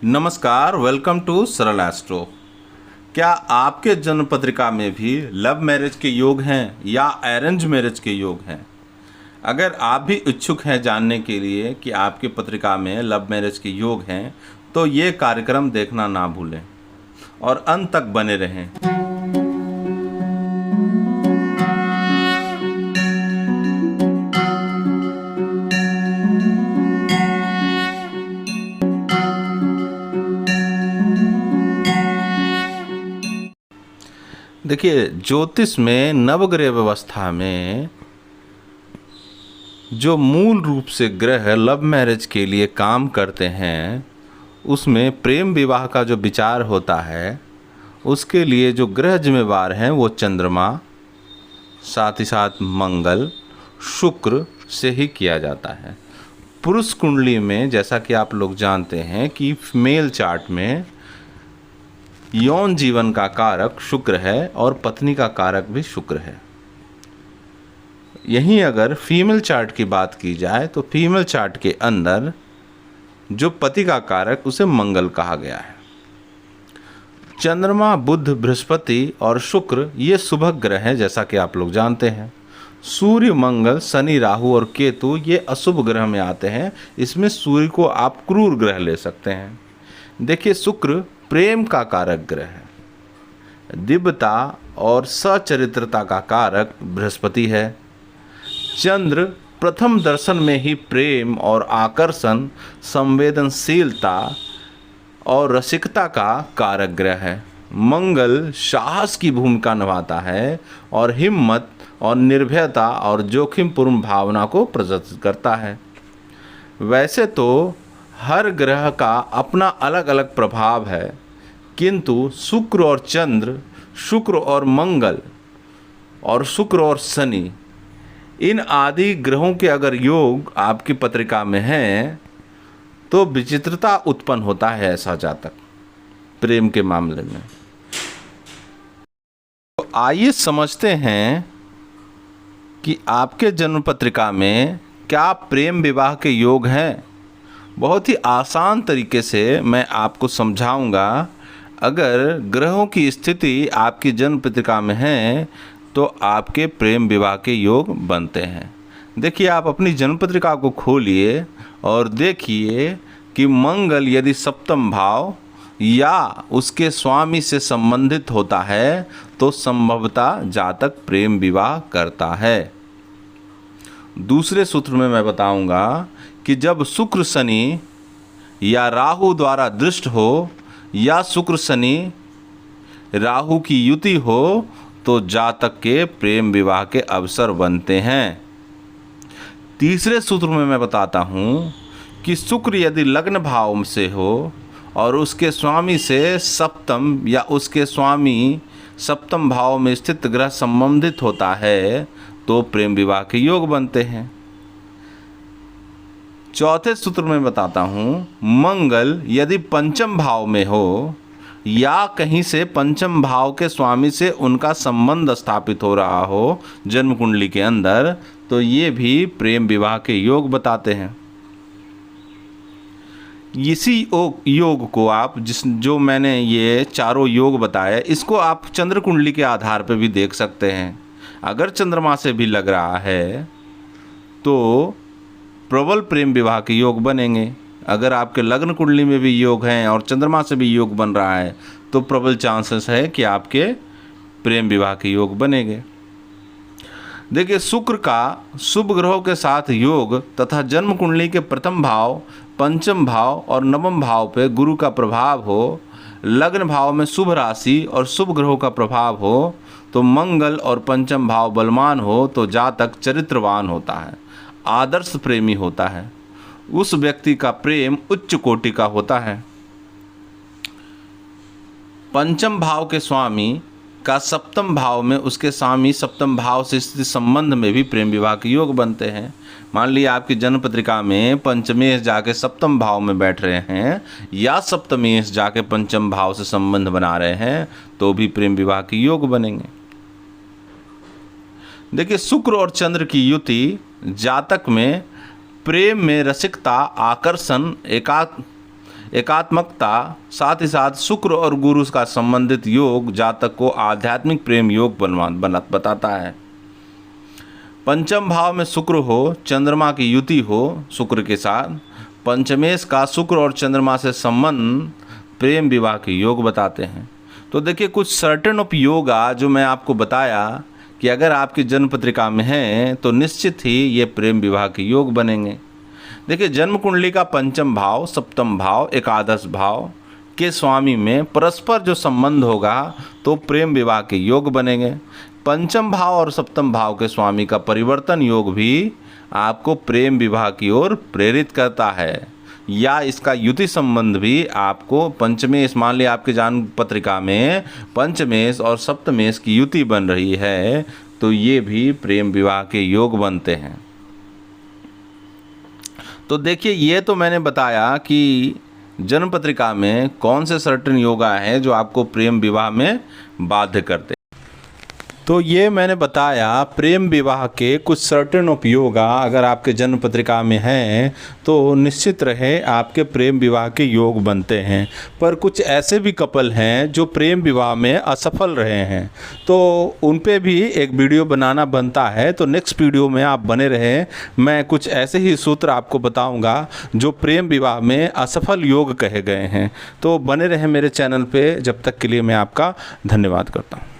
नमस्कार, welcome to सरल astro. क्या आपके जन्म पत्रिका में भी लव मैरिज के योग हैं या अरेंज मैरिज के योग हैं? अगर आप भी इच्छुक हैं जानने के लिए कि आपकी पत्रिका में लव मैरिज के योग हैं, तो ये कार्यक्रम देखना ना भूलें और अंत तक बने रहें। देखिए, ज्योतिष में नवग्रह व्यवस्था में जो मूल रूप से ग्रह लव मैरिज के लिए काम करते हैं, उसमें प्रेम विवाह का जो विचार होता है, उसके लिए जो ग्रह जिम्मेवार हैं वो चंद्रमा, साथ ही साथ मंगल, शुक्र से ही किया जाता है। पुरुष कुंडली में जैसा कि आप लोग जानते हैं कि मेल चार्ट में यौन जीवन का कारक शुक्र है और पत्नी का कारक भी शुक्र है। यहीं अगर फीमेल चार्ट की बात की जाए तो फीमेल चार्ट के अंदर जो पति का कारक उसे मंगल कहा गया है। चंद्रमा, बुध, बृहस्पति और शुक्र ये शुभ ग्रह हैं जैसा कि आप लोग जानते हैं। सूर्य, मंगल, शनि, राहु और केतु ये अशुभ ग्रह में आते हैं। इसमें सूर्य को आप क्रूर ग्रह ले सकते हैं। देखिए, शुक्र प्रेम का कारक ग्रह है। दिव्यता और सचरित्रता का कारक बृहस्पति है। चंद्र प्रथम दर्शन में ही प्रेम और आकर्षण, संवेदनशीलता और रसिकता का कारक ग्रह है। मंगल साहस की भूमिका निभाता है और हिम्मत और निर्भयता और जोखिमपूर्ण भावना को प्रदर्शित करता है। वैसे तो हर ग्रह का अपना अलग अलग प्रभाव है, किंतु शुक्र और चंद्र, शुक्र और मंगल और शुक्र और शनि, इन आदि ग्रहों के अगर योग आपकी पत्रिका में हैं तो विचित्रता उत्पन्न होता है ऐसा जातक प्रेम के मामले में। तो आइए समझते हैं कि आपके जन्म पत्रिका में क्या प्रेम विवाह के योग हैं। बहुत ही आसान तरीके से मैं आपको समझाऊंगा। अगर ग्रहों की स्थिति आपकी जन्म पत्रिका में है तो आपके प्रेम विवाह के योग बनते हैं। देखिए, आप अपनी जन्म पत्रिका को खोलिए और देखिए कि मंगल यदि सप्तम भाव या उसके स्वामी से संबंधित होता है तो संभवतः जातक प्रेम विवाह करता है। दूसरे सूत्र में मैं बताऊंगा कि जब शुक्र शनि या राहु द्वारा दृष्ट हो या शुक्र शनि राहु की युति हो तो जातक के प्रेम विवाह के अवसर बनते हैं। तीसरे सूत्र में मैं बताता हूँ कि शुक्र यदि लग्न भाव से हो और उसके स्वामी से सप्तम या उसके स्वामी सप्तम भाव में स्थित ग्रह संबंधित होता है तो प्रेम विवाह के योग बनते हैं। चौथे सूत्र में बताता हूँ, मंगल यदि पंचम भाव में हो या कहीं से पंचम भाव के स्वामी से उनका संबंध स्थापित हो रहा हो जन्म कुंडली के अंदर, तो ये भी प्रेम विवाह के योग बताते हैं। इसी योग को आप जो मैंने ये चारों योग बताए, इसको आप चंद्र कुंडली के आधार पर भी देख सकते हैं। अगर चंद्रमा से भी लग रहा है तो प्रबल प्रेम विवाह के योग बनेंगे। अगर आपके लग्न कुंडली में भी योग हैं और चंद्रमा से भी योग बन रहा है तो प्रबल चांसेस है कि आपके प्रेम विवाह के योग बनेंगे। देखिए, शुक्र का शुभ ग्रहों के साथ योग तथा जन्म कुंडली के प्रथम भाव, पंचम भाव और नवम भाव पे गुरु का प्रभाव हो, लग्न भाव में शुभ राशि और शुभ ग्रहों का प्रभाव हो, तो मंगल और पंचम भाव बलवान हो तो जातक चरित्रवान होता है, आदर्श प्रेमी होता है। उस व्यक्ति का प्रेम उच्च कोटि का होता है। पंचम भाव के स्वामी का सप्तम भाव में उसके स्वामी सप्तम भाव से स्थित संबंध में भी प्रेम विवाह के योग बनते हैं। मान लीजिए आपकी जन्म पत्रिका में पंचमेश जाके सप्तम भाव में बैठ रहे हैं या सप्तमेश जाके पंचम भाव से संबंध बना रहे हैं तो भी प्रेम विवाह के योग बनेंगे। देखिए, शुक्र और चंद्र की युति जातक में प्रेम में रसिकता, आकर्षण, एकात्मकता, साथ ही साथ शुक्र और गुरु का संबंधित योग जातक को आध्यात्मिक प्रेम योग बताता है। पंचम भाव में शुक्र हो, चंद्रमा की युति हो शुक्र के साथ, पंचमेश का शुक्र और चंद्रमा से संबंध प्रेम विवाह के योग बताते हैं। तो देखिए कुछ सर्टेन ऑफ योगा जो मैं आपको बताया कि अगर आपकी जन्म पत्रिका में है तो निश्चित ही ये प्रेम विवाह के योग बनेंगे। देखिए जन्म कुंडली का पंचम भाव, सप्तम भाव, एकादश भाव के स्वामी में परस्पर जो संबंध होगा तो प्रेम विवाह के योग बनेंगे। पंचम भाव और सप्तम भाव के स्वामी का परिवर्तन योग भी आपको प्रेम विवाह की ओर प्रेरित करता है, या इसका युति संबंध भी आपको पंचमेश, मान लिया आपके जन्म पत्रिका में पंचमेश और सप्तमेश की युति बन रही है तो ये भी प्रेम विवाह के योग बनते हैं। तो देखिए ये तो मैंने बताया कि जन्म पत्रिका में कौन से सर्टेन योगा है जो आपको प्रेम विवाह में बाध्य करते। तो ये मैंने बताया प्रेम विवाह के कुछ सर्टेन ऑफ योगा अगर आपके जन्म पत्रिका में हैं तो निश्चित रहे आपके प्रेम विवाह के योग बनते हैं। पर कुछ ऐसे भी कपल हैं जो प्रेम विवाह में असफल रहे हैं, तो उन पे भी एक वीडियो बनाना बनता है। तो नेक्स्ट वीडियो में आप बने रहें, मैं कुछ ऐसे ही सूत्र आपको बताऊंगा जो प्रेम विवाह में असफल योग कहे गए हैं। तो बने रहें मेरे चैनल पे। जब तक के लिए मैं आपका धन्यवाद करता हूँ।